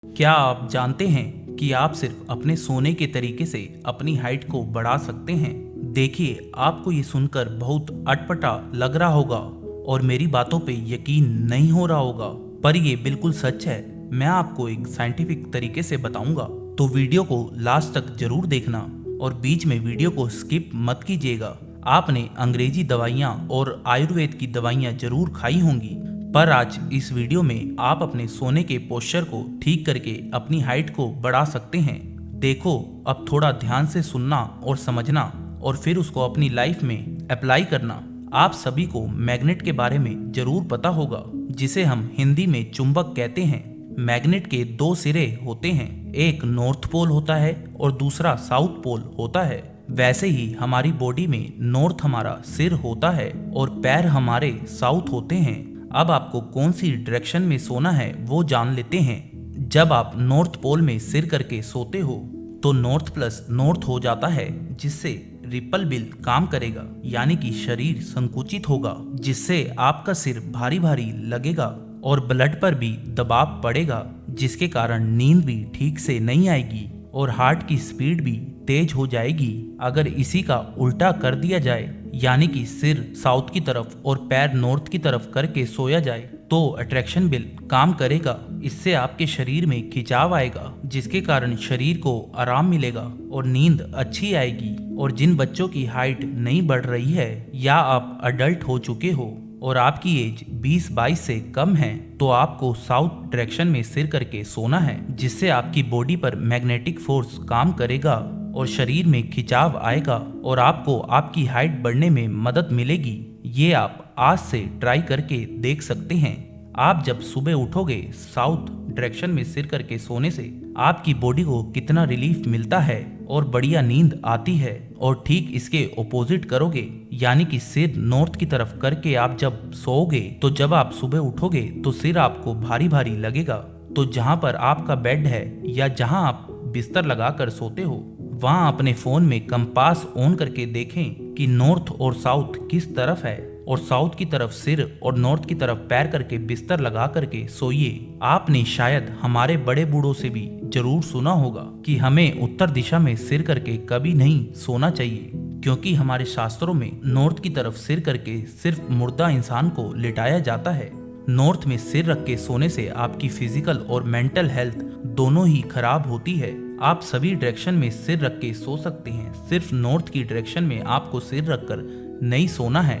क्या आप जानते हैं कि आप सिर्फ अपने सोने के तरीके से अपनी हाइट को बढ़ा सकते हैं? देखिए, आपको ये सुनकर बहुत अटपटा लग रहा होगा और मेरी बातों पे यकीन नहीं हो रहा होगा, पर ये बिल्कुल सच है। मैं आपको एक साइंटिफिक तरीके से बताऊंगा, तो वीडियो को लास्ट तक जरूर देखना और बीच में वीडियो को स्किप मत कीजिएगा। आपने अंग्रेजी दवाइयाँ और आयुर्वेद की दवाइयाँ जरूर खाई होंगी, पर आज इस वीडियो में आप अपने सोने के पोस्चर को ठीक करके अपनी हाइट को बढ़ा सकते हैं। देखो, अब थोड़ा ध्यान से सुनना और समझना और फिर उसको अपनी लाइफ में अप्लाई करना। आप सभी को मैग्नेट के बारे में जरूर पता होगा, जिसे हम हिंदी में चुंबक कहते हैं। मैग्नेट के दो सिरे होते हैं, एक नॉर्थ पोल होता है और दूसरा साउथ पोल होता है। वैसे ही हमारी बॉडी में नॉर्थ हमारा सिर होता है और पैर हमारे साउथ होते हैं। अब आपको कौन सी डायरेक्शन में सोना है वो जान लेते हैं। जब आप नॉर्थ पोल में सिर करके सोते हो तो नॉर्थ प्लस नॉर्थ हो जाता है, जिससे रिपल बिल काम करेगा, यानी कि शरीर संकुचित होगा, जिससे आपका सिर भारी भारी लगेगा और ब्लड पर भी दबाव पड़ेगा, जिसके कारण नींद भी ठीक से नहीं आएगी और हार्ट की स्पीड भी तेज हो जाएगी। अगर इसी का उल्टा कर दिया जाए, यानी कि सिर साउथ की तरफ और पैर नॉर्थ की तरफ करके सोया जाए, तो अट्रैक्शन बिल काम करेगा। इससे आपके शरीर में खिंचाव आएगा, जिसके कारण शरीर को आराम मिलेगा और नींद अच्छी आएगी। और जिन बच्चों की हाइट नहीं बढ़ रही है या आप अडल्ट हो चुके हो और आपकी एज 20-22 से कम है, तो आपको साउथ डायरेक्शन में सिर करके सोना है, जिससे आपकी बॉडी पर मैग्नेटिक फोर्स काम करेगा और शरीर में खिंचाव आएगा और आपको आपकी हाइट बढ़ने में मदद मिलेगी। ये आप आज से ट्राई करके देख सकते हैं। आप जब सुबह उठोगे साउथ डायरेक्शन में सिर करके सोने से आपकी बॉडी को कितना रिलीफ मिलता है और बढ़िया नींद आती है। और ठीक इसके ऑपोजिट करोगे, यानी कि सिर नॉर्थ की तरफ करके आप जब सोओगे, तो जब आप सुबह उठोगे तो सिर आपको भारी भारी लगेगा। तो जहाँ पर आपका बेड है या जहाँ आप बिस्तर लगाकर सोते हो, वहाँ अपने फोन में कंपास ऑन करके देखें कि नॉर्थ और साउथ किस तरफ है, और साउथ की तरफ सिर और नॉर्थ की तरफ पैर करके बिस्तर लगा करके सोइए। आपने शायद हमारे बड़े बूढ़ों से भी जरूर सुना होगा कि हमें उत्तर दिशा में सिर करके कभी नहीं सोना चाहिए, क्योंकि हमारे शास्त्रों में नॉर्थ की तरफ सिर करके सिर्फ मुर्दा इंसान को लिटाया जाता है। नॉर्थ में सिर रख के सोने से आपकी फिजिकल और मेंटल हेल्थ दोनों ही खराब होती है। आप सभी डायरेक्शन में सिर रख के सो सकते हैं, सिर्फ नॉर्थ की डायरेक्शन में आपको सिर रखकर नहीं सोना है।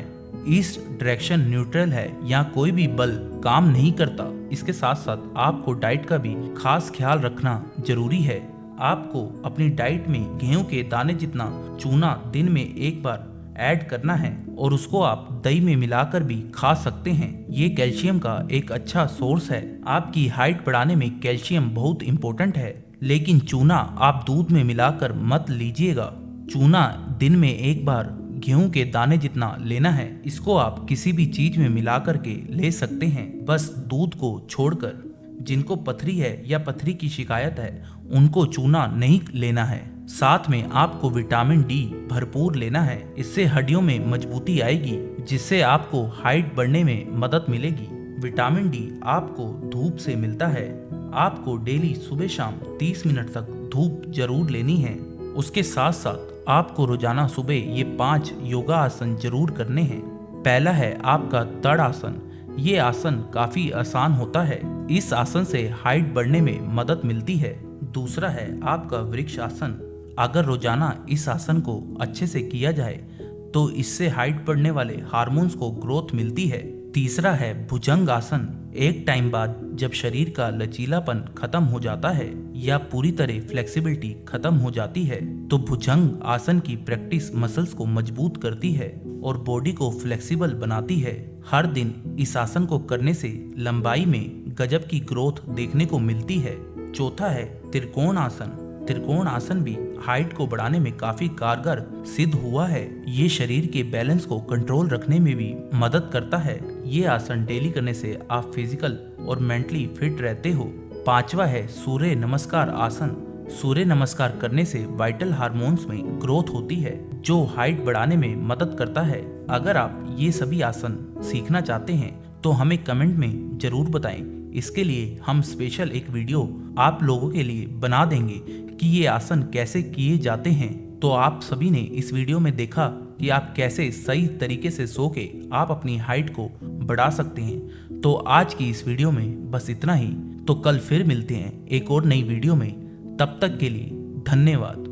ईस्ट डायरेक्शन न्यूट्रल है, यहाँ कोई भी बल काम नहीं करता। इसके साथ साथ आपको डाइट का भी खास ख्याल रखना जरूरी है। आपको अपनी डाइट में गेहूं के दाने जितना चूना दिन में एक बार ऐड करना है और उसको आप दही में मिलाकर भी खा सकते हैं। ये कैल्शियम का एक अच्छा सोर्स है। आपकी हाइट बढ़ाने में कैल्शियम बहुत इंपॉर्टेंट है, लेकिन चूना आप दूध में मिलाकर मत लीजिएगा। चूना दिन में एक बार गेहूं के दाने जितना लेना है। इसको आप किसी भी चीज में मिला करके ले सकते हैं, बस दूध को छोड़कर। जिनको पथरी है या पथरी की शिकायत है, उनको चूना नहीं लेना है। साथ में आपको विटामिन डी भरपूर लेना है। इससे हड्डियों में मजबूती आएगी, जिससे आपको हाइट बढ़ने में मदद मिलेगी। विटामिन डी आपको धूप से मिलता है। आपको डेली सुबह शाम 30 मिनट तक धूप जरूर लेनी है। उसके साथ साथ आपको रोजाना सुबह ये 5 योगा आसन जरूर करने हैं। पहला है आपका तड़ आसन। ये आसन काफी आसान होता है। इस आसन से हाइट बढ़ने में मदद मिलती है। दूसरा है आपका वृक्ष आसन। अगर रोजाना इस आसन को अच्छे से किया जाए तो इससे हाइट बढ़ने वाले हार्मोन्स को ग्रोथ मिलती है। तीसरा है भुजंग आसन। एक टाइम बाद जब शरीर का लचीलापन खत्म हो जाता है या पूरी तरह फ्लेक्सिबिलिटी खत्म हो जाती है, तो भुजंग आसन की प्रैक्टिस मसल्स को मजबूत करती है और बॉडी को फ्लेक्सिबल बनाती है। हर दिन इस आसन को करने से लंबाई में गजब की ग्रोथ देखने को मिलती है। चौथा है त्रिकोण आसन। त्रिकोण आसन भी हाइट को बढ़ाने में काफी कारगर सिद्ध हुआ है। ये शरीर के बैलेंस को कंट्रोल रखने में भी मदद करता है। ये आसन डेली करने से आप फिजिकल और मेंटली फिट रहते हो। पांचवा है सूर्य नमस्कार आसन। सूर्य नमस्कार करने से वाइटल हार्मोन्स में ग्रोथ होती है, जो हाइट बढ़ाने में मदद करता है। अगर आप ये सभी आसन सीखना चाहते हैं तो हमें कमेंट में जरूर बताएं। इसके लिए हम स्पेशल एक वीडियो आप लोगों के लिए बना देंगे कि ये आसन कैसे किए जाते हैं। तो आप सभी ने इस वीडियो में देखा कि आप कैसे सही तरीके से सो के आप अपनी हाइट को बढ़ा सकते हैं। तो आज की इस वीडियो में बस इतना ही। तो कल फिर मिलते हैं एक और नई वीडियो में। तब तक के लिए धन्यवाद।